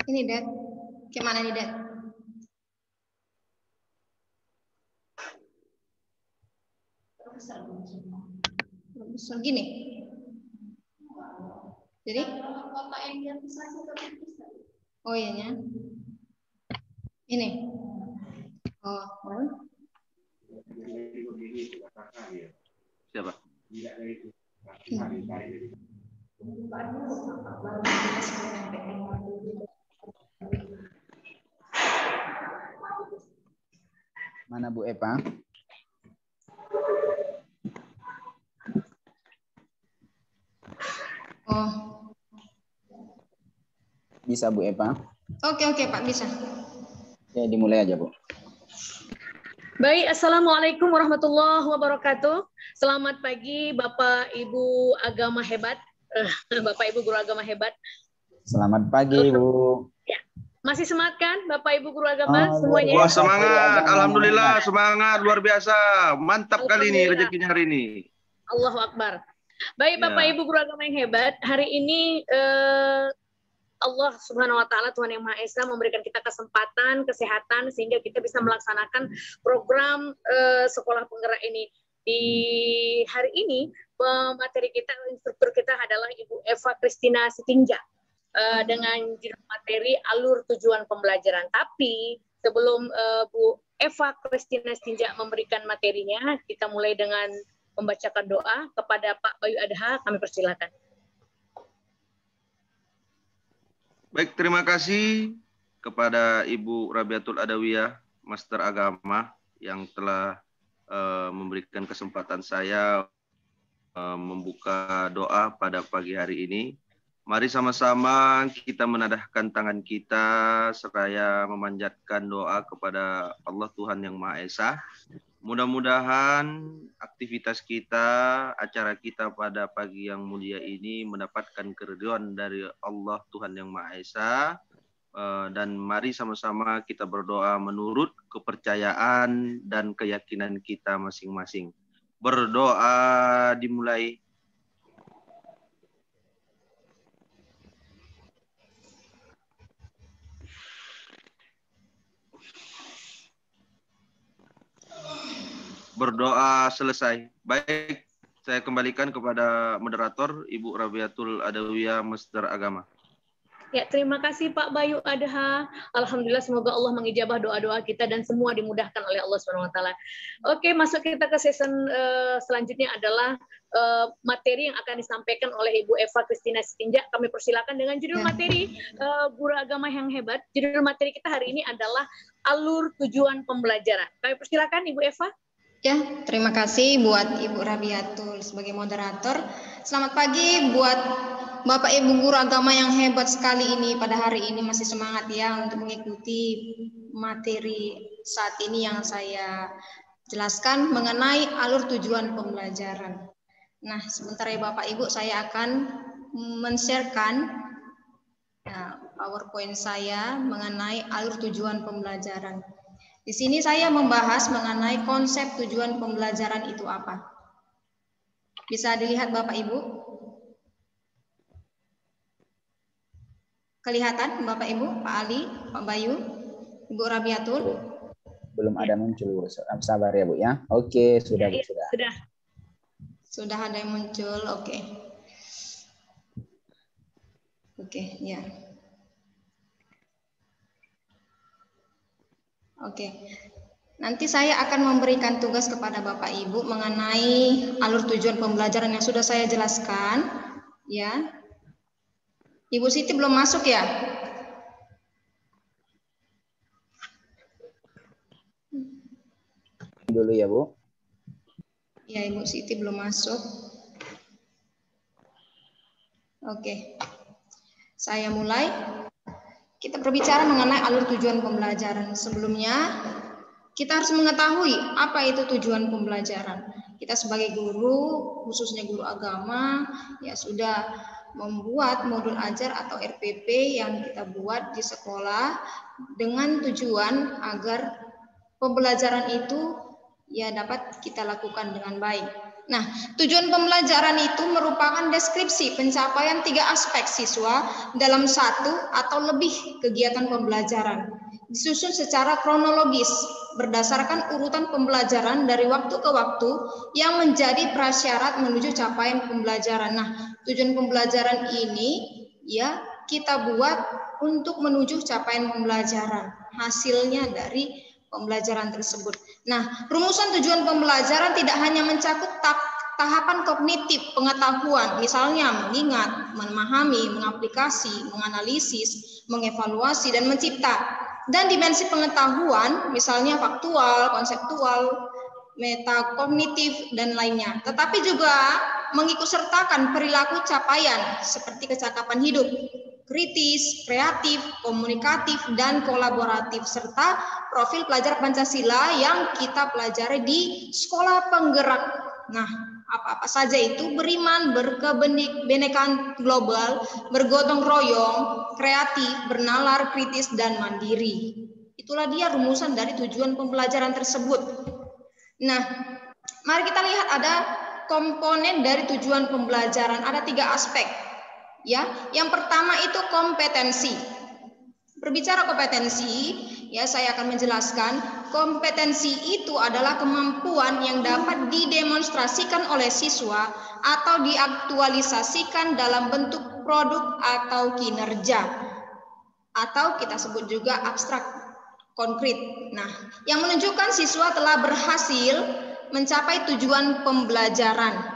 Ini, Dad. Gimana nih, Dad? Besar gini. Jadi? Oh iya. Ini. Oh. Siapa? Mana Bu Eva? Oh. Bisa Bu Eva? Oke, Pak, bisa. Ya, dimulai aja Bu. Baik, Assalamualaikum warahmatullahi wabarakatuh. Selamat pagi Bapak Ibu agama hebat, Bapak Ibu guru agama hebat. Selamat pagi Bu. Ya. Masih semangat kan Bapak Ibu guru agama semuanya? Wah, semangat, alhamdulillah semangat luar biasa, mantap kali ini rezekinya hari ini. Allahu Akbar. Baik Bapak Ibu guru agama yang hebat, hari ini Allah Subhanahu wa taala Tuhan yang Maha Esa memberikan kita kesempatan, kesehatan sehingga kita bisa melaksanakan program sekolah penggerak ini. Di hari ini materi kita, instruktur kita adalah Ibu Eva Kristina Sitinja dengan judul materi alur tujuan pembelajaran. Tapi sebelum Bu Eva Kristina Sitinja memberikan materinya, kita mulai dengan membacakan doa kepada Pak Bayu Adha. Kami persilakan. Baik, terima kasih kepada Ibu Rabiatul Adawiyah, Master Agama, yang telah memberikan kesempatan saya membuka doa pada pagi hari ini. Mari sama-sama kita menadahkan tangan kita seraya memanjatkan doa kepada Allah Tuhan yang Maha Esa. Mudah-mudahan aktivitas kita, acara kita pada pagi yang mulia ini mendapatkan keridhaan dari Allah Tuhan yang Maha Esa. Dan mari sama-sama kita berdoa menurut kepercayaan dan keyakinan kita masing-masing. Berdoa dimulai. Berdoa selesai. Baik, saya kembalikan kepada moderator Ibu Rabiatul Adawiyah, Master Agama. Ya, terima kasih Pak Bayu Adha. Alhamdulillah, semoga Allah mengijabah doa-doa kita dan semua dimudahkan oleh Allah SWT. Oke, masuk kita ke season selanjutnya adalah materi yang akan disampaikan oleh Ibu Eva Kristina Sitinja. Kami persilakan dengan judul materi Guru Agama yang Hebat. Judul materi kita hari ini adalah alur tujuan pembelajaran. Kami persilakan Ibu Eva. Ya, terima kasih buat Ibu Rabiatul sebagai moderator. Selamat pagi buat Bapak Ibu guru agama yang hebat sekali ini pada hari ini, masih semangat ya untuk mengikuti materi saat ini yang saya jelaskan mengenai alur tujuan pembelajaran. Nah, sebentar ya Bapak Ibu, saya akan men-sharekan PowerPoint saya mengenai alur tujuan pembelajaran. Di sini saya membahas mengenai konsep tujuan pembelajaran itu apa. Bisa dilihat Bapak Ibu? Kelihatan Bapak Ibu, Pak Ali, Pak Bayu, Ibu Rabiatul? Belum ada muncul, sabar ya Bu ya. Oke, sudah Bu, sudah. Sudah ada yang muncul, oke. Oke, ya. Oke, nanti saya akan memberikan tugas kepada Bapak Ibu mengenai alur tujuan pembelajaran yang sudah saya jelaskan, ya. Ibu Siti belum masuk ya? Dulu ya Bu. Ya, Ibu Siti belum masuk. Oke, saya mulai. Kita berbicara mengenai alur tujuan pembelajaran. Sebelumnya, kita harus mengetahui apa itu tujuan pembelajaran. Kita sebagai guru, khususnya guru agama, ya sudah membuat modul ajar atau RPP yang kita buat di sekolah dengan tujuan agar pembelajaran itu ya dapat kita lakukan dengan baik. Nah, tujuan pembelajaran itu merupakan deskripsi pencapaian 3 aspek siswa dalam satu atau lebih kegiatan pembelajaran. Disusun secara kronologis berdasarkan urutan pembelajaran dari waktu ke waktu yang menjadi prasyarat menuju capaian pembelajaran. Nah, tujuan pembelajaran ini ya kita buat untuk menuju capaian pembelajaran. Hasilnya dari pembelajaran tersebut. Nah, rumusan tujuan pembelajaran tidak hanya mencakup tahapan kognitif pengetahuan, misalnya mengingat, memahami, mengaplikasi, menganalisis, mengevaluasi, dan mencipta. Dan dimensi pengetahuan, misalnya faktual, konseptual, metakognitif, dan lainnya. Tetapi juga mengikutsertakan perilaku capaian seperti kecakapan hidup, kritis, kreatif, komunikatif, dan kolaboratif, serta profil pelajar Pancasila yang kita pelajari di sekolah penggerak. Nah, apa-apa saja itu: beriman, berkebinekaan global, bergotong royong, kreatif, bernalar, kritis, dan mandiri. Itulah dia rumusan dari tujuan pembelajaran tersebut. Nah, mari kita lihat ada komponen dari tujuan pembelajaran. Ada 3 aspek. Ya, yang pertama itu kompetensi. Berbicara kompetensi, ya saya akan menjelaskan. Kompetensi itu adalah kemampuan yang dapat didemonstrasikan oleh siswa atau diaktualisasikan dalam bentuk produk atau kinerja, atau kita sebut juga abstrak konkret. Nah, yang menunjukkan siswa telah berhasil mencapai tujuan pembelajaran.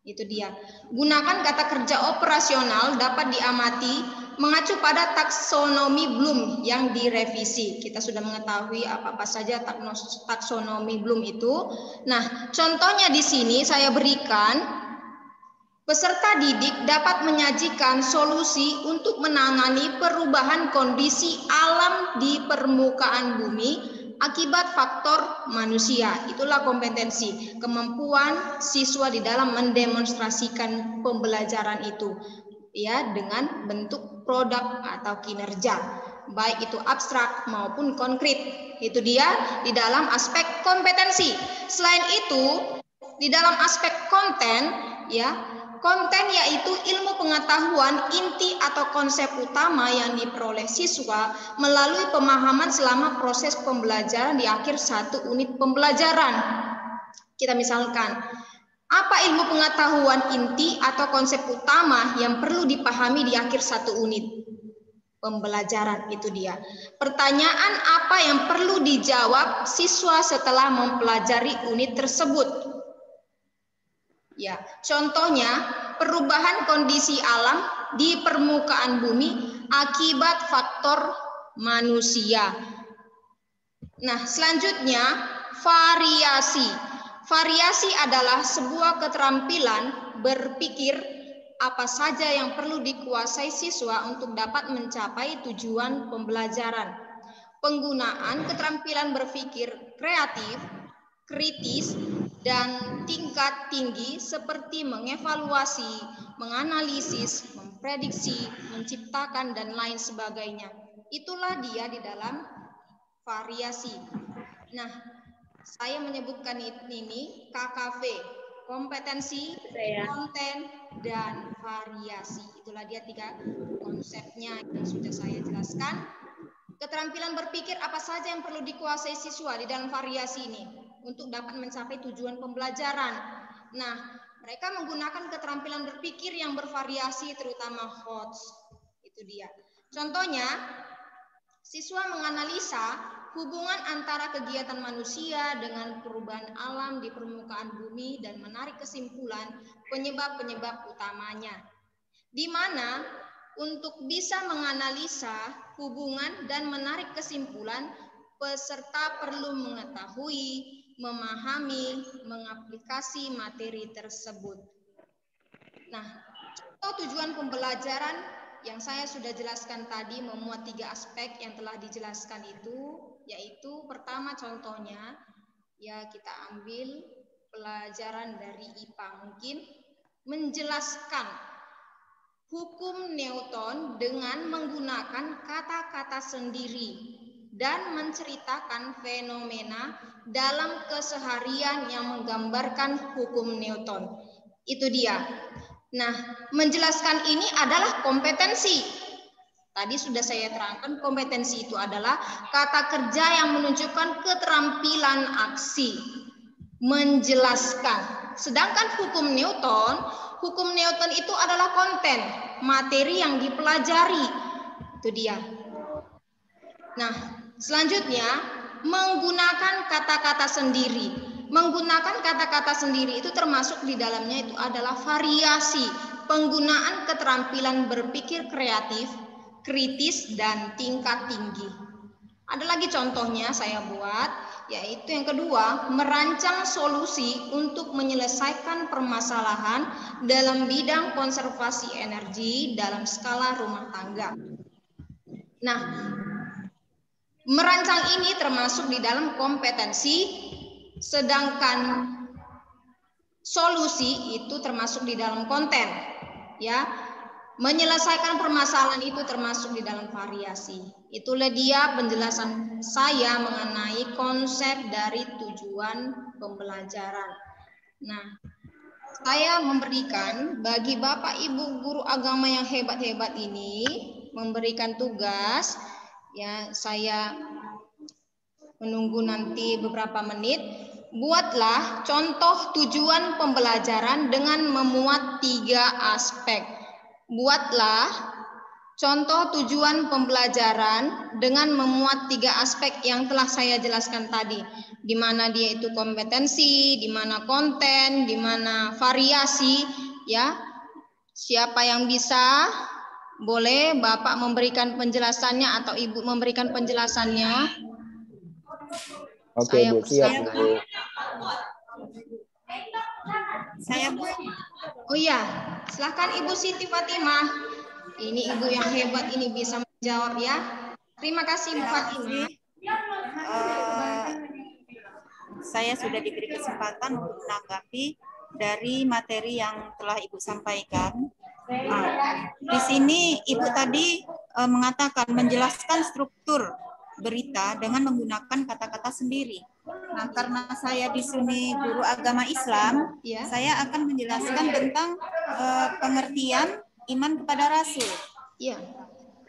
Itu dia. Gunakan kata kerja operasional dapat diamati mengacu pada taksonomi Bloom yang direvisi. Kita sudah mengetahui apa-apa saja taksonomi Bloom itu. Nah, contohnya di sini saya berikan, peserta didik dapat menyajikan solusi untuk menangani perubahan kondisi alam di permukaan bumi akibat faktor manusia. Itulah kompetensi, kemampuan siswa di dalam mendemonstrasikan pembelajaran itu, ya, dengan bentuk produk atau kinerja, baik itu abstrak maupun konkret. Itu dia di dalam aspek kompetensi. Selain itu, di dalam aspek konten, ya, konten yaitu ilmu pengetahuan inti atau konsep utama yang diperoleh siswa melalui pemahaman selama proses pembelajaran di akhir 1 unit pembelajaran. Kita misalkan, apa ilmu pengetahuan inti atau konsep utama yang perlu dipahami di akhir 1 unit pembelajaran? Itu dia. Pertanyaan apa yang perlu dijawab siswa setelah mempelajari unit tersebut? Ya, contohnya perubahan kondisi alam di permukaan bumi akibat faktor manusia. Nah, selanjutnya variasi. Variasi adalah sebuah keterampilan berpikir apa saja yang perlu dikuasai siswa untuk dapat mencapai tujuan pembelajaran. Penggunaan keterampilan berpikir kreatif, kritis, dan tingkat tinggi seperti mengevaluasi, menganalisis, memprediksi, menciptakan, dan lain sebagainya. Itulah dia di dalam variasi. Nah, saya menyebutkan ini KKV, kompetensi, konten, dan variasi. Itulah dia 3 konsepnya yang sudah saya jelaskan. Keterampilan berpikir apa saja yang perlu dikuasai siswa di dalam variasi ini untuk dapat mencapai tujuan pembelajaran. Nah, mereka menggunakan keterampilan berpikir yang bervariasi, terutama HOTS. Itu dia. Contohnya, siswa menganalisa hubungan antara kegiatan manusia dengan perubahan alam di permukaan bumi dan menarik kesimpulan penyebab-penyebab utamanya. Di mana untuk bisa menganalisa hubungan dan menarik kesimpulan, peserta perlu mengetahui, memahami, mengaplikasi materi tersebut. Nah, tujuan pembelajaran yang saya sudah jelaskan tadi memuat 3 aspek yang telah dijelaskan itu, yaitu pertama contohnya, ya kita ambil pelajaran dari IPA, mungkin menjelaskan hukum Newton dengan menggunakan kata-kata sendiri dan menceritakan fenomena dalam keseharian yang menggambarkan hukum Newton. Itu dia. Nah, menjelaskan ini adalah kompetensi. Tadi sudah saya terangkan, kompetensi itu adalah kata kerja yang menunjukkan keterampilan aksi, menjelaskan. Sedangkan hukum Newton itu adalah konten, materi yang dipelajari. Itu dia. Nah, selanjutnya menggunakan kata-kata sendiri. Menggunakan kata-kata sendiri itu termasuk di dalamnya itu adalah variasi, penggunaan keterampilan berpikir kreatif, kritis, dan tingkat tinggi. Ada lagi contohnya saya buat, yaitu yang kedua, merancang solusi untuk menyelesaikan permasalahan dalam bidang konservasi energi dalam skala rumah tangga. Nah, merancang ini termasuk di dalam kompetensi, sedangkan solusi itu termasuk di dalam konten, ya. Menyelesaikan permasalahan itu termasuk di dalam variasi. Itulah dia penjelasan saya mengenai konsep dari tujuan pembelajaran. Nah, saya memberikan bagi Bapak Ibu guru agama yang hebat-hebat ini, memberikan tugas, ya, saya menunggu nanti beberapa menit. Buatlah contoh tujuan pembelajaran dengan memuat 3 aspek. Buatlah contoh tujuan pembelajaran dengan memuat 3 aspek yang telah saya jelaskan tadi. Di mana dia itu kompetensi, di mana konten, di mana variasi, ya. Siapa yang bisa, boleh Bapak memberikan penjelasannya atau Ibu memberikan penjelasannya. Oke, Bu, siap, Bu. Saya, Bu. Oh iya, silakan Ibu Siti Fatimah. Ini Ibu yang hebat ini bisa menjawab, ya. Terima kasih, Bu Fatimah. Saya sudah diberi kesempatan untuk menanggapi dari materi yang telah Ibu sampaikan. Di sini Ibu tadi mengatakan menjelaskan struktur berita dengan menggunakan kata-kata sendiri. Nah, karena saya di sini guru agama Islam, Ya. saya akan menjelaskan tentang pengertian iman kepada Rasul. Iya.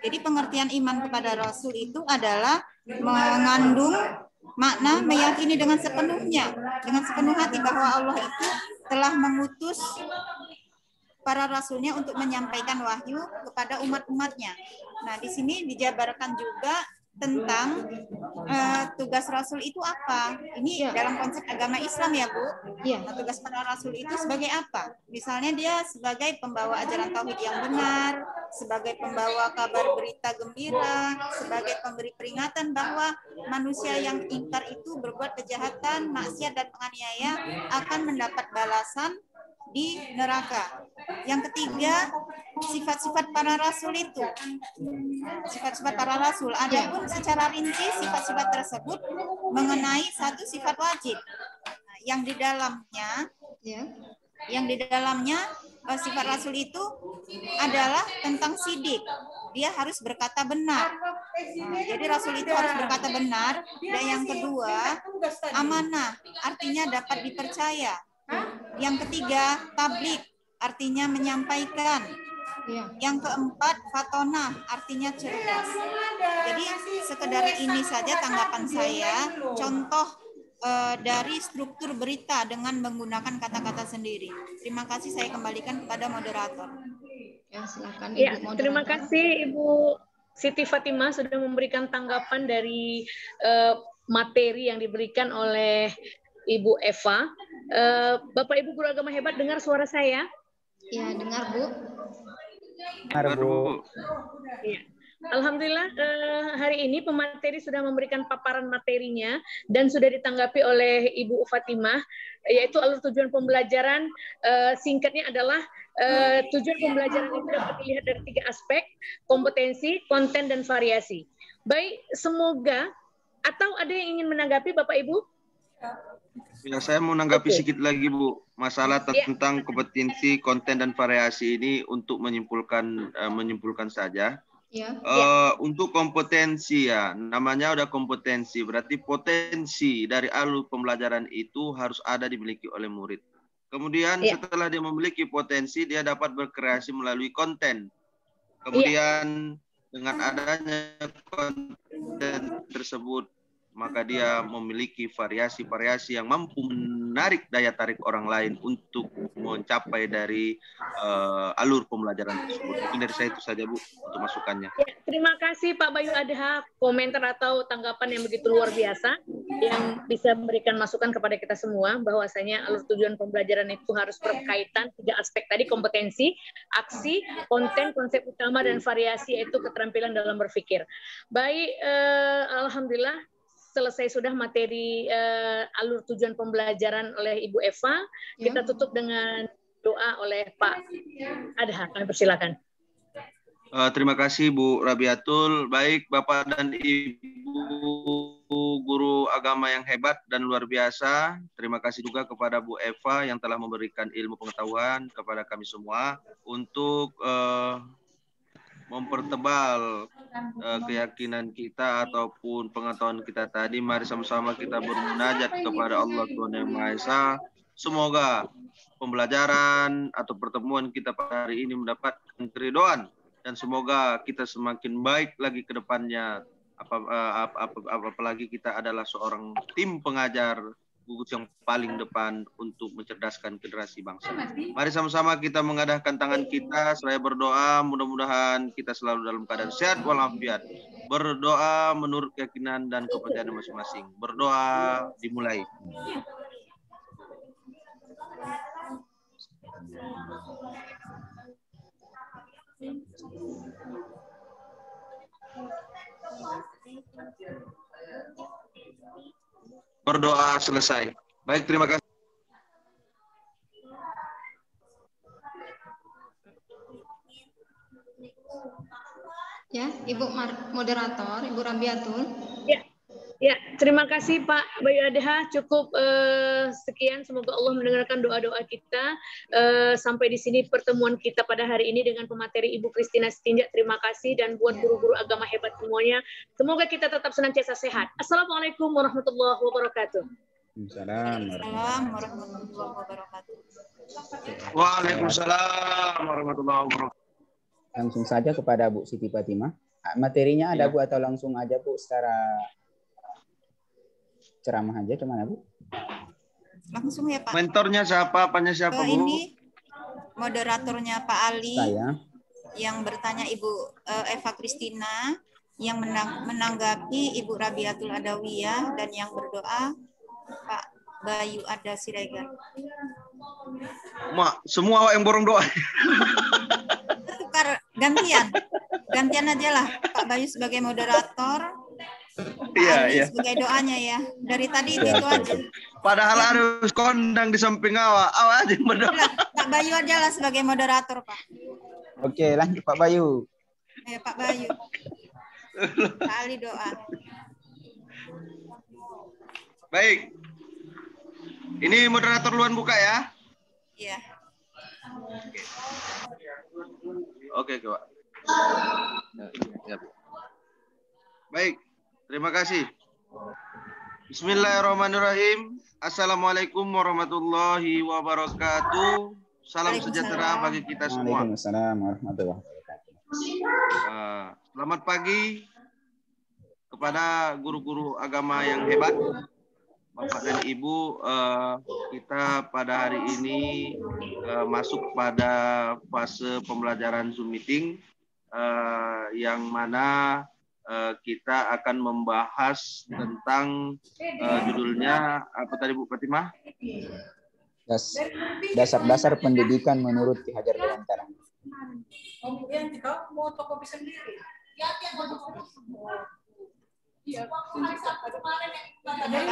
Jadi pengertian iman kepada Rasul itu adalah mengandung makna meyakini dengan sepenuhnya, dengan sepenuh hati bahwa Allah itu telah mengutus para rasulnya untuk menyampaikan wahyu kepada umat-umatnya. Nah, di sini dijabarkan juga tentang tugas Rasul itu apa. Ini dalam konsep agama Islam, ya, Bu. Iya. Nah, tugas para Rasul itu sebagai apa? Misalnya dia sebagai pembawa ajaran tauhid yang benar, sebagai pembawa kabar berita gembira, sebagai pemberi peringatan bahwa manusia yang ingkar itu berbuat kejahatan, maksiat, dan penganiaya akan mendapat balasan di neraka. Yang ketiga, sifat-sifat para rasul itu. Sifat-sifat para rasul. Adapun secara rinci sifat-sifat tersebut mengenai satu sifat wajib. Nah, yang di dalamnya sifat rasul itu adalah tentang sidik. Dia harus berkata benar. Nah, jadi rasul itu harus berkata benar. Dan yang kedua, amanah, artinya dapat dipercaya. Yang ketiga, tablik, artinya menyampaikan. Yang keempat, fatonah, artinya cerdas. Jadi sekedar ini saja tanggapan saya, contoh dari struktur berita dengan menggunakan kata-kata sendiri. Terima kasih, saya kembalikan kepada moderator. Ya, silakan Ibu Ya, moderator. terima kasih Ibu Siti Fatimah sudah memberikan tanggapan dari materi yang diberikan oleh Ibu Eva. Bapak Ibu guru agama hebat, dengar suara saya? Ya, dengar, Bu. Dengar, Bu. Ya. Alhamdulillah hari ini pemateri sudah memberikan paparan materinya dan sudah ditanggapi oleh Ibu Fatimah, yaitu alur tujuan pembelajaran. Singkatnya adalah tujuan pembelajaran itu dapat dilihat dari 3 aspek: kompetensi, konten, dan variasi. Baik, semoga atau ada yang ingin menanggapi Bapak Ibu? Ya, saya mau menanggapi sedikit lagi, Bu. Masalah tentang kompetensi, konten, dan variasi ini untuk menyimpulkan saja. Ya. Untuk kompetensi ya, namanya udah kompetensi, berarti potensi dari alur pembelajaran itu harus ada dimiliki oleh murid. Kemudian setelah dia memiliki potensi, dia dapat berkreasi melalui konten. Kemudian dengan adanya konten tersebut, maka dia memiliki variasi-variasi yang mampu menarik daya tarik orang lain untuk mencapai dari alur pembelajaran tersebut. Mungkin dari saya itu saja, Bu, untuk masukannya. Ya, terima kasih Pak Bayu Adha, komentar atau tanggapan yang begitu luar biasa, yang bisa memberikan masukan kepada kita semua, bahwasanya alur tujuan pembelajaran itu harus berkaitan 3 aspek tadi, kompetensi, aksi, konten, konsep utama, dan variasi, yaitu keterampilan dalam berpikir. Baik, alhamdulillah, selesai sudah materi alur tujuan pembelajaran oleh Ibu Eva. Kita tutup dengan doa oleh Pak Adha. Kami persilakan. Terima kasih Bu Rabiatul. Baik Bapak dan Ibu guru agama yang hebat dan luar biasa. Terima kasih juga kepada Bu Eva yang telah memberikan ilmu pengetahuan kepada kami semua untuk mempertebal keyakinan kita ataupun pengetahuan kita tadi. Mari sama-sama kita bermunajat kepada Allah Tuhan Yang Maha Esa. Semoga pembelajaran atau pertemuan kita pada hari ini mendapatkan keridhaan, dan semoga kita semakin baik lagi ke depannya. Apalagi kita adalah seorang tim pengajar gugus yang paling depan untuk mencerdaskan generasi bangsa. Mari sama-sama kita mengadahkan tangan kita, seraya berdoa, mudah-mudahan kita selalu dalam keadaan sehat walafiat. Berdoa menurut keyakinan dan kepercayaan masing-masing. Berdoa dimulai. Berdoa selesai. Baik, terima kasih. Ya, Ibu moderator, Ibu Rabiatul. Ya, terima kasih Pak Bayu Adha. Cukup sekian. Semoga Allah mendengarkan doa-doa kita. Sampai di sini pertemuan kita pada hari ini dengan pemateri Ibu Christina Sitinjak. Terima kasih, dan buat guru-guru agama hebat semuanya. Semoga kita tetap senantiasa sehat. Assalamualaikum warahmatullahi wabarakatuh. Waalaikumsalam warahmatullahi wabarakatuh. Waalaikumsalam warahmatullahi wabarakatuh. Langsung saja kepada Bu Siti Fatimah. Materinya ada Bu, atau langsung aja Bu secara ceramah aja, gimana Bu? Langsung ya Pak. Mentornya siapa? Apanya siapa Bu? Ini moderatornya Pak Ali. Saya. Yang bertanya Ibu Eva Christina, yang menanggapi Ibu Rabiatul Adawiyah, dan yang berdoa Pak Bayu Adha Siregar. Mak, semua yang borong doa. Tukar gantian aja lah. Pak Bayu sebagai moderator. Iya. Sebagai doanya ya. Dari tadi itu aja. Padahal harus kondang di samping awak aja yang berdoa. Pak Bayu aja lah sebagai moderator, Pak. Oke, lanjut Pak Bayu. Pak Bayu. Pak Ali doa. Baik. Ini moderator duluan buka ya. Iya. Oke, Pak. Ya. Baik. Terima kasih. Bismillahirrahmanirrahim. Assalamualaikum warahmatullahi wabarakatuh. Salam sejahtera bagi kita semua. Waalaikumsalam warahmatullahi wabarakatuh. Selamat pagi kepada guru-guru agama yang hebat, Bapak dan Ibu. Kita pada hari ini masuk pada fase pembelajaran Zoom meeting, yang mana kita akan membahas tentang judulnya apa tadi Bu Fatimah? Dasar-dasar pendidikan menurut Ki Hajar Dewantara. Kemudian kita mau fotokopi sendiri. Terima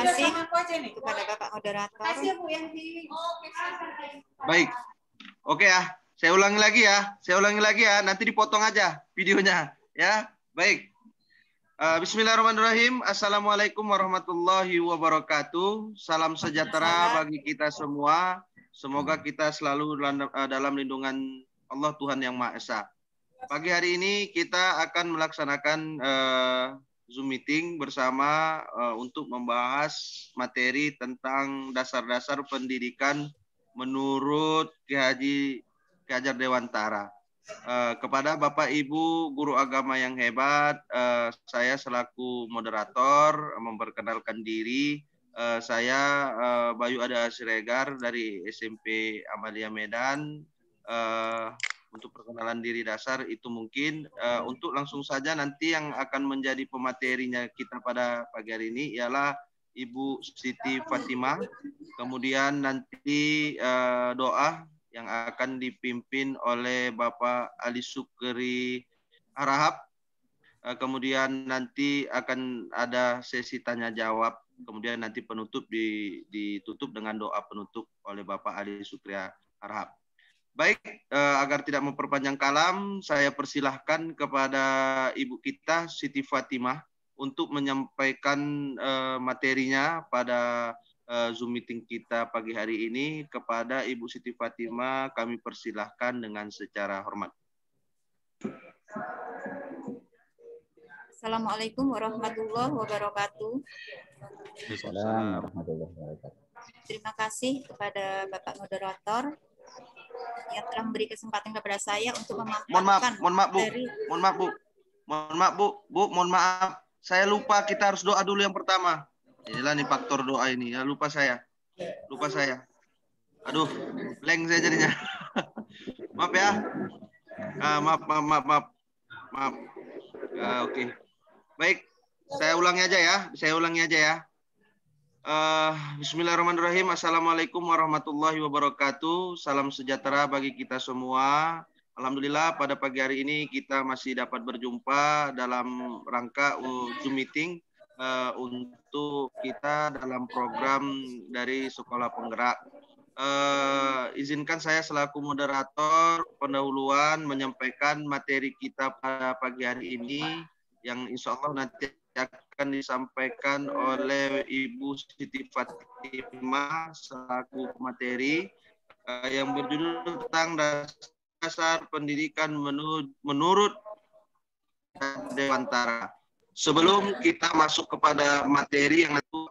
kasih kepada Bapak moderator. Baik. Oke ya, saya ulangi lagi ya. Nanti dipotong aja videonya ya. Baik. Bismillahirrahmanirrahim. Assalamualaikum warahmatullahi wabarakatuh. Salam sejahtera bagi kita semua. Semoga kita selalu dalam lindungan Allah Tuhan Yang Maha Esa. Pagi hari ini kita akan melaksanakan Zoom meeting bersama untuk membahas materi tentang dasar-dasar pendidikan menurut Ki Hajar Dewantara. Kepada Bapak Ibu guru agama yang hebat, saya selaku moderator memperkenalkan diri. Saya Bayu Ada Siregar dari SMP Amalia Medan. Untuk perkenalan diri dasar itu mungkin. Untuk langsung saja nanti yang akan menjadi pematerinya kita pada pagi hari ini ialah Ibu Siti Fatimah. Kemudian nanti doa yang akan dipimpin oleh Bapak Ali Sukri Harahap. Kemudian nanti akan ada sesi tanya jawab. Kemudian nanti penutup ditutup dengan doa penutup oleh Bapak Ali Sukri Harahap. Baik, agar tidak memperpanjang kalam, saya persilahkan kepada Ibu kita, Siti Fatimah, untuk menyampaikan materinya pada Zoom meeting kita pagi hari ini. Kepada Ibu Siti Fatimah, kami persilahkan dengan secara hormat. Assalamualaikum warahmatullahi wabarakatuh. Assalamualaikum warahmatullahi wabarakatuh. Terima kasih kepada Bapak Moderator yang telah memberi kesempatan kepada saya untuk memaparkan. Mohon maaf. Saya lupa, kita harus doa dulu yang pertama. Inilah nih faktor doa ini. Ya, lupa saya. Aduh, blank saya jadinya. Maaf ya. Maaf. Oke. Baik, saya ulangi aja ya. Bismillahirrahmanirrahim. Assalamualaikum warahmatullahi wabarakatuh. Salam sejahtera bagi kita semua. Alhamdulillah pada pagi hari ini kita masih dapat berjumpa dalam rangka Zoom meeting untuk kita dalam program dari Sekolah Penggerak. Izinkan saya selaku moderator pendahuluan menyampaikan materi kita pada pagi hari ini yang insya Allah nanti akan disampaikan oleh Ibu Siti Fatimah selaku materi yang berjudul tentang dasar pendidikan menurut Dewantara. Sebelum kita masuk kepada materi yang itu,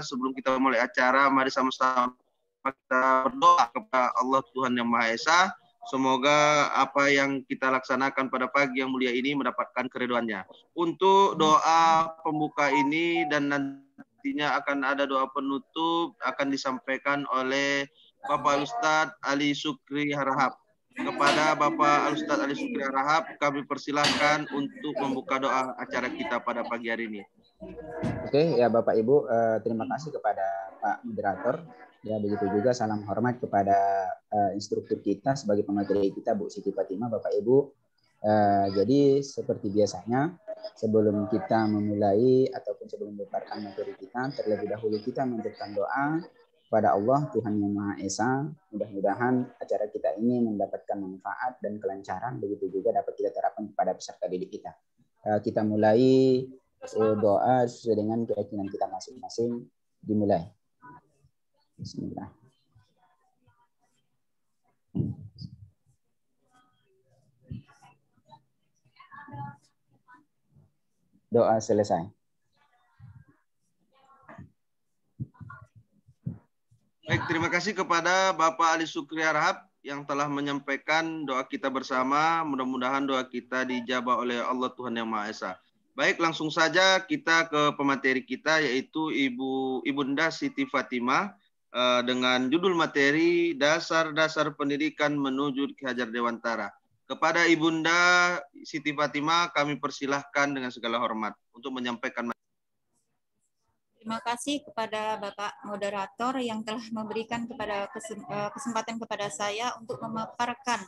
sebelum kita mulai acara, mari sama-sama kita berdoa kepada Allah Tuhan Yang Maha Esa. Semoga apa yang kita laksanakan pada pagi yang mulia ini mendapatkan keridhoannya. Untuk doa pembuka ini dan nantinya akan ada doa penutup akan disampaikan oleh Bapak Ustadz Ali Sukri Harahap. Kepada Bapak Ustadz Ali Sukri Harahap, kami persilahkan untuk membuka doa acara kita pada pagi hari ini. Oke, ya Bapak Ibu, terima kasih kepada Pak Moderator. Ya, begitu juga salam hormat kepada instruktur kita sebagai pemateri kita, Bu Siti Fatimah, Bapak Ibu. Jadi seperti biasanya, sebelum kita memulai ataupun sebelum memaparkan materi kita, terlebih dahulu kita memberikan doa kepada Allah Tuhan Yang Maha Esa. Mudah-mudahan acara kita ini mendapatkan manfaat dan kelancaran, begitu juga dapat kita terapkan kepada peserta didik kita. Kita mulai doa sesuai dengan keyakinan kita masing-masing. Dimulai. Bismillah. Doa selesai. Baik, terima kasih kepada Bapak Ali Sukri Harahap yang telah menyampaikan doa kita bersama. Mudah-mudahan doa kita dijabah oleh Allah Tuhan Yang Maha Esa. Baik, langsung saja kita ke pemateri kita, yaitu Ibunda Siti Fatimah dengan judul materi Dasar-Dasar Pendidikan Menuju Ki Hajar Dewantara. Kepada Ibunda Siti Fatimah kami persilahkan dengan segala hormat untuk menyampaikan. Terima kasih kepada Bapak Moderator yang telah memberikan kesempatan kepada saya untuk memaparkan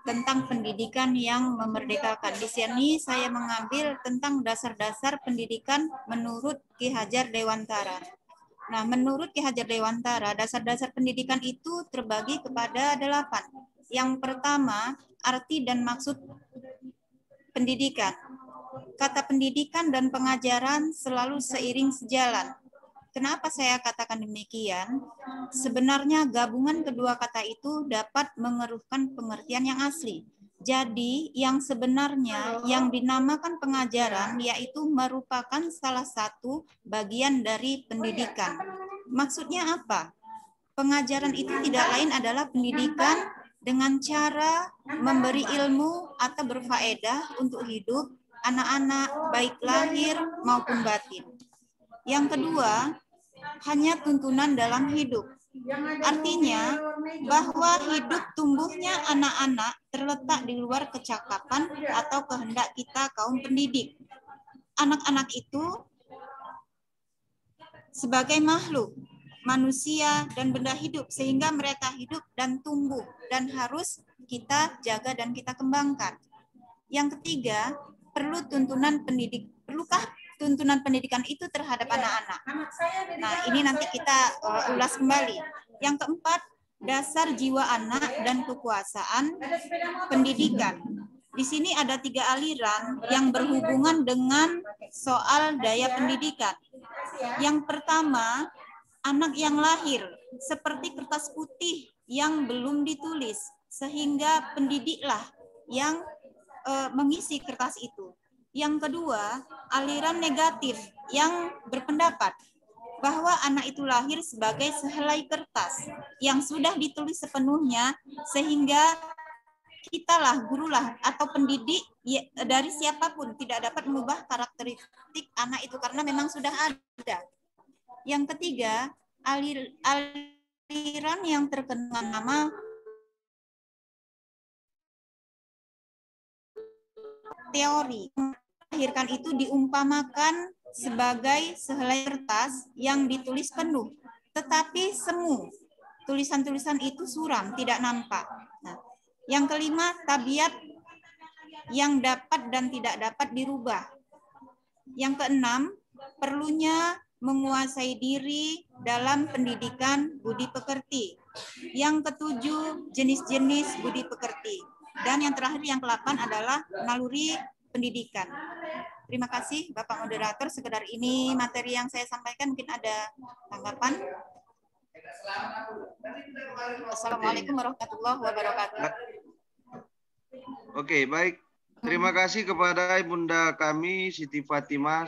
tentang pendidikan yang memerdekakan. Di sini saya mengambil tentang dasar-dasar pendidikan menurut Ki Hajar Dewantara. Nah, menurut Ki Hajar Dewantara, dasar-dasar pendidikan itu terbagi kepada 8. Yang pertama, arti dan maksud pendidikan. Kata pendidikan dan pengajaran selalu seiring sejalan. Kenapa saya katakan demikian? Sebenarnya gabungan kedua kata itu dapat mengeruhkan pengertian yang asli. Jadi yang sebenarnya yang dinamakan pengajaran yaitu merupakan salah satu bagian dari pendidikan. Maksudnya apa? Pengajaran itu tidak lain adalah pendidikan dengan cara memberi ilmu atau berfaedah untuk hidup anak-anak baik lahir maupun batin. Yang kedua, hanya tuntunan dalam hidup. Artinya bahwa hidup tumbuhnya anak-anak terletak di luar kecakapan atau kehendak kita kaum pendidik. Anak-anak itu sebagai makhluk, manusia dan benda hidup sehingga mereka hidup dan tumbuh dan harus kita jaga dan kita kembangkan. Yang ketiga, perlukah tuntunan pendidikan itu terhadap anak-anak? Nah, ini nanti kita ulas kembali. Yang keempat, dasar jiwa anak dan kekuasaan pendidikan. Di sini ada 3 aliran yang berhubungan dengan soal daya pendidikan. Yang pertama, anak yang lahir seperti kertas putih yang belum ditulis, sehingga pendidiklah yang mengisi kertas itu. Yang kedua, aliran negatif yang berpendapat bahwa anak itu lahir sebagai sehelai kertas yang sudah ditulis sepenuhnya, sehingga kitalah, gurulah atau pendidik dari siapapun tidak dapat mengubah karakteristik anak itu karena memang sudah ada. Yang ketiga, aliran yang terkenal nama teori. Melahirkan itu diumpamakan sebagai sehelai kertas yang ditulis penuh, tetapi semu. Tulisan-tulisan itu suram, tidak nampak. Nah, yang kelima, tabiat yang dapat dan tidak dapat dirubah. Yang keenam, perlunya menguasai diri dalam pendidikan budi pekerti. Yang ketujuh, jenis-jenis budi pekerti. Dan yang terakhir, yang ke-8 adalah naluri pendidikan. Terima kasih Bapak Moderator, sekedar ini materi yang saya sampaikan, mungkin ada tanggapan. Assalamualaikum warahmatullahi wabarakatuh. Oke, baik. Terima kasih kepada Ibunda kami Siti Fatimah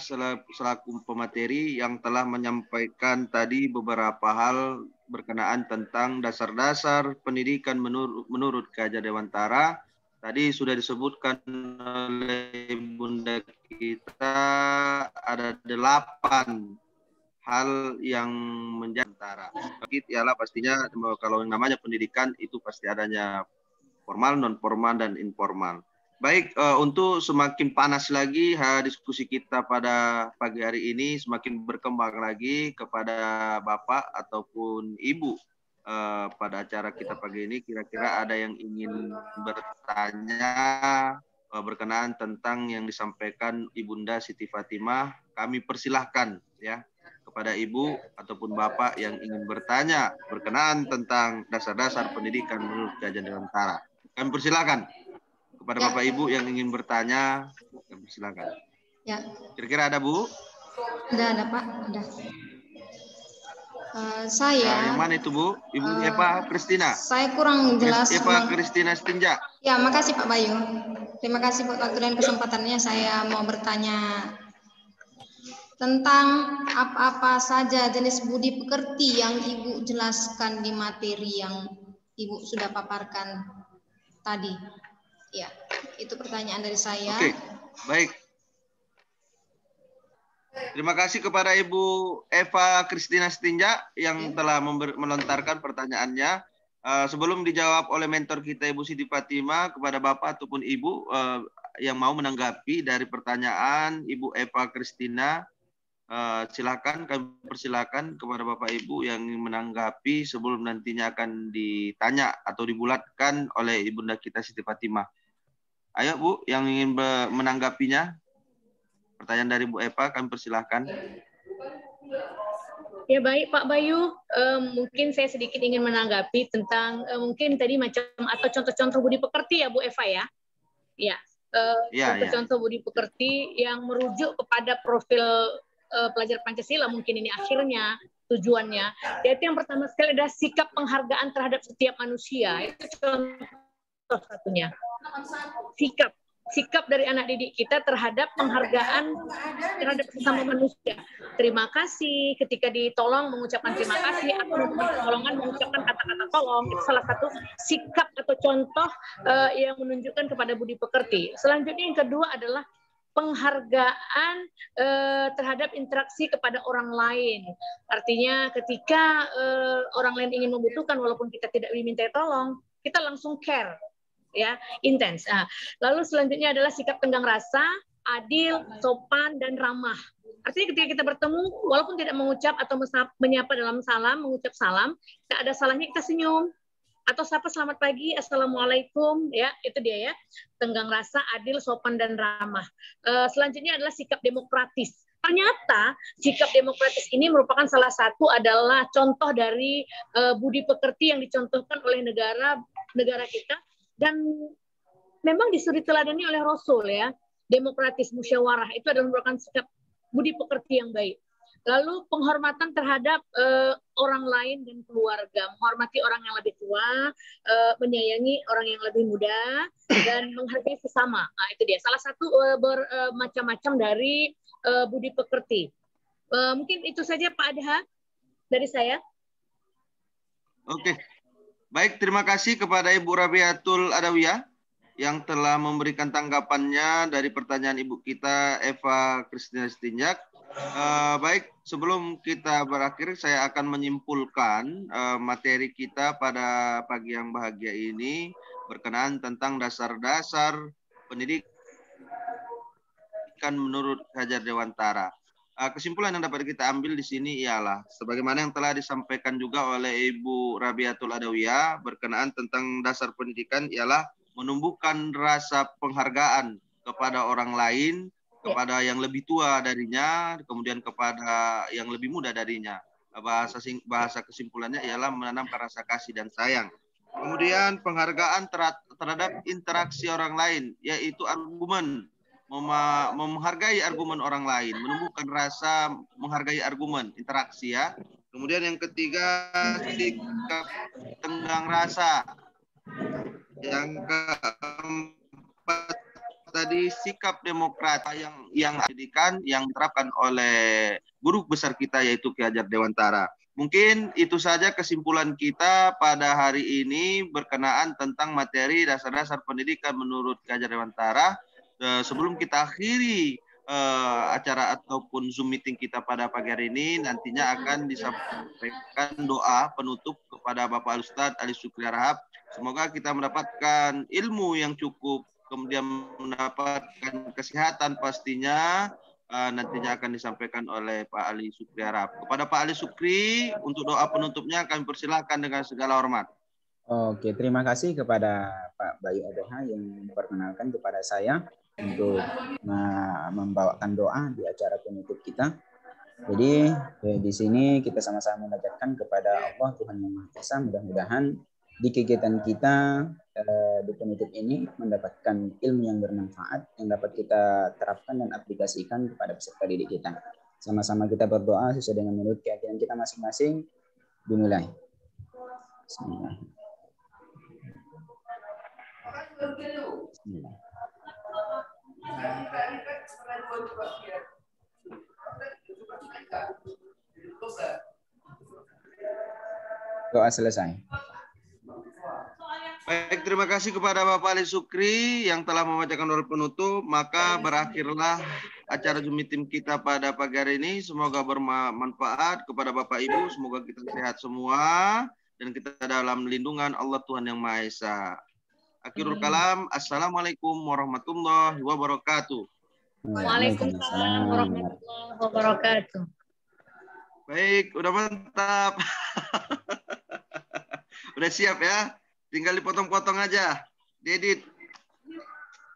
selaku pemateri yang telah menyampaikan tadi beberapa hal berkenaan tentang dasar-dasar pendidikan menurut Gajah Dewantara. Tadi sudah disebutkan oleh Bunda kita ada 8 hal yang menjadi antara. Ialah pastinya kalau yang namanya pendidikan itu pasti adanya formal, non formal dan informal. Baik, untuk semakin panas lagi diskusi kita pada pagi hari ini, semakin berkembang lagi kepada Bapak ataupun Ibu pada acara kita pagi ini, kira-kira ada yang ingin bertanya berkenaan tentang yang disampaikan Ibunda Siti Fatimah, kami persilahkan ya kepada Ibu ataupun Bapak yang ingin bertanya berkenaan tentang dasar-dasar pendidikan menurut Gajah Dewantara. Kami persilahkan kepada Bapak Ibu yang ingin bertanya, kami persilahkan. Ya. Kira-kira ada Bu? Ada Pak, ada. Saya. Yang mana itu Bu? Ibu Eva Kristina. Saya kurang jelas. Eva Kristina Stinja. Ya, makasih Pak Bayu. Terima kasih buat waktu dan kesempatannya. Saya mau bertanya tentang apa-apa saja jenis budi pekerti yang Ibu jelaskan di materi yang Ibu sudah paparkan tadi. Ya, itu pertanyaan dari saya. Oke, baik. Terima kasih kepada Ibu Eva Kristina Stinja yang telah melontarkan pertanyaannya. Sebelum dijawab oleh mentor kita Ibu Siti Fatimah, kepada Bapak ataupun Ibu yang mau menanggapi dari pertanyaan Ibu Eva Kristina, silakan, kami persilakan kepada Bapak Ibu yang ingin menanggapi sebelum nantinya akan ditanya atau dibulatkan oleh Ibunda kita Siti Fatimah. Ayo Bu, yang ingin menanggapinya. Pertanyaan dari Bu Eva, kami persilahkan. Ya baik Pak Bayu, mungkin saya sedikit ingin menanggapi tentang mungkin tadi macam atau contoh-contoh budi pekerti ya Bu Eva ya. Ya, contoh-contoh budi pekerti yang merujuk kepada profil pelajar Pancasila mungkin ini akhirnya tujuannya. Yaitu yang pertama sekali adalah sikap penghargaan terhadap setiap manusia. Itu contoh satunya. sikap dari anak didik kita terhadap penghargaan terhadap sesama manusia. Terima kasih ketika ditolong mengucapkan terima kasih, atau pertolongan mengucapkan kata-kata tolong. Itu salah satu sikap atau contoh yang menunjukkan kepada budi pekerti. Selanjutnya yang kedua adalah penghargaan terhadap interaksi kepada orang lain. Artinya ketika orang lain ingin membutuhkan walaupun kita tidak diminta tolong, kita langsung care. Ya, intens. Nah, lalu selanjutnya adalah sikap tenggang rasa, adil, sopan, dan ramah. Artinya ketika kita bertemu, walaupun tidak mengucap atau menyapa dalam salam, mengucap salam, tidak ada salahnya kita senyum atau sapa selamat pagi, assalamualaikum, ya itu dia ya, tenggang rasa, adil, sopan, dan ramah. Selanjutnya adalah sikap demokratis. Ternyata sikap demokratis ini merupakan salah satu adalah contoh dari budi pekerti yang dicontohkan oleh negara kita. Dan memang disuruh teladani oleh Rasul ya, demokratis, musyawarah itu adalah merupakan sikap budi pekerti yang baik. Lalu penghormatan terhadap orang lain dan keluarga, menghormati orang yang lebih tua, menyayangi orang yang lebih muda, dan menghargai sesama. Nah, itu dia salah satu bermacam-macam dari budi pekerti. Mungkin itu saja Pak Adha dari saya. Oke. Baik, terima kasih kepada Ibu Rabiatul Adawiyah yang telah memberikan tanggapannya dari pertanyaan Ibu kita Eva Kristina Stinjak. Baik, sebelum kita berakhir, saya akan menyimpulkan materi kita pada pagi yang bahagia ini berkenaan tentang dasar-dasar pendidikan menurut Hajar Dewantara. Kesimpulan yang dapat kita ambil di sini ialah sebagaimana yang telah disampaikan juga oleh Ibu Rabiatul Adawiyah berkenaan tentang dasar pendidikan ialah menumbuhkan rasa penghargaan kepada orang lain, kepada yang lebih tua darinya, kemudian kepada yang lebih muda darinya. Bahasa kesimpulannya ialah menanamkan rasa kasih dan sayang. Kemudian penghargaan terhadap interaksi orang lain, yaitu argumen. Menghargai argumen orang lain, menumbuhkan rasa menghargai argumen, interaksi ya. Kemudian yang ketiga, sikap tenggang rasa. Yang keempat tadi sikap demokrat yang pendidikan yang diterapkan oleh guru besar kita yaitu Ki Hajar Dewantara. Mungkin itu saja kesimpulan kita pada hari ini berkenaan tentang materi dasar-dasar pendidikan menurut Ki Hajar Dewantara. Sebelum kita akhiri acara ataupun Zoom meeting kita pada pagi hari ini, nantinya akan disampaikan doa penutup kepada Bapak Ustadz Ali Syukri Harahap. Semoga kita mendapatkan ilmu yang cukup, kemudian mendapatkan kesehatan pastinya, nantinya akan disampaikan oleh Pak Ali Syukri Harahap. Kepada Pak Ali Syukri, untuk doa penutupnya kami persilakan dengan segala hormat. Oke, terima kasih kepada Pak Bayu Adoha yang memperkenalkan kepada saya untuk membawakan doa di acara penutup kita. Jadi di sini kita sama-sama menajatkan kepada Allah Tuhan Yang Maha Esa, mudah-mudahan di kegiatan kita di penutup ini mendapatkan ilmu yang bermanfaat yang dapat kita terapkan dan aplikasikan kepada peserta didik kita. Sama-sama kita berdoa sesuai dengan menurut keyakinan kita masing-masing. Dimulai. Bismillah. Bismillah. Doa selesai. Baik, terima kasih kepada Bapak Ali Syukri yang telah membacakan doa penutup. Maka berakhirlah acara Zoom meeting kita pada pagi hari ini. Semoga bermanfaat kepada Bapak Ibu. Semoga kita sehat semua dan kita dalam lindungan Allah Tuhan Yang Maha Esa. Akhirul kalam, assalamualaikum warahmatullahi wabarakatuh. Waalaikumsalam warahmatullahi wabarakatuh. Baik, udah mantap. Udah siap ya? Tinggal dipotong-potong aja. Diedit.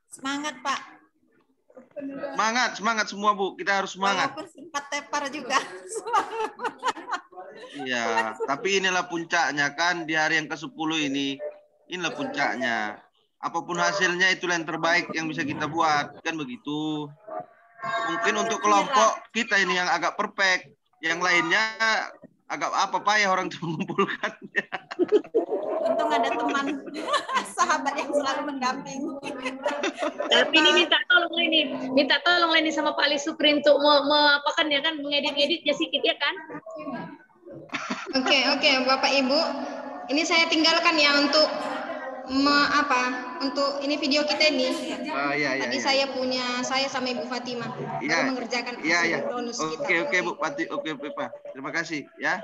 Semangat, Pak. Semangat semua, Bu. Kita harus semangat. Walaupun sempat tepar juga. Iya, tapi inilah puncaknya kan di hari yang ke-10 ini. Inilah puncaknya. Apapun hasilnya itulah yang terbaik yang bisa kita buat. Kan begitu. Mungkin untuk kelompok kita ini yang agak perfect. Yang lainnya agak apa ya orang itu mengumpulkannya. Untung ada teman sahabat yang selalu mendampingi. Tapi ini minta tolong ini sama Pak Ali Supri untuk apakan ya kan, mengedit-editnya sedikit ya kan? Oke, Bapak Ibu. Ini saya tinggalkan ya untuk untuk ini video kita ini. Tadi saya sama Ibu Fatimah baru mengerjakan bonus kita. Oke Bu Pati, oke Pak. Terima kasih ya.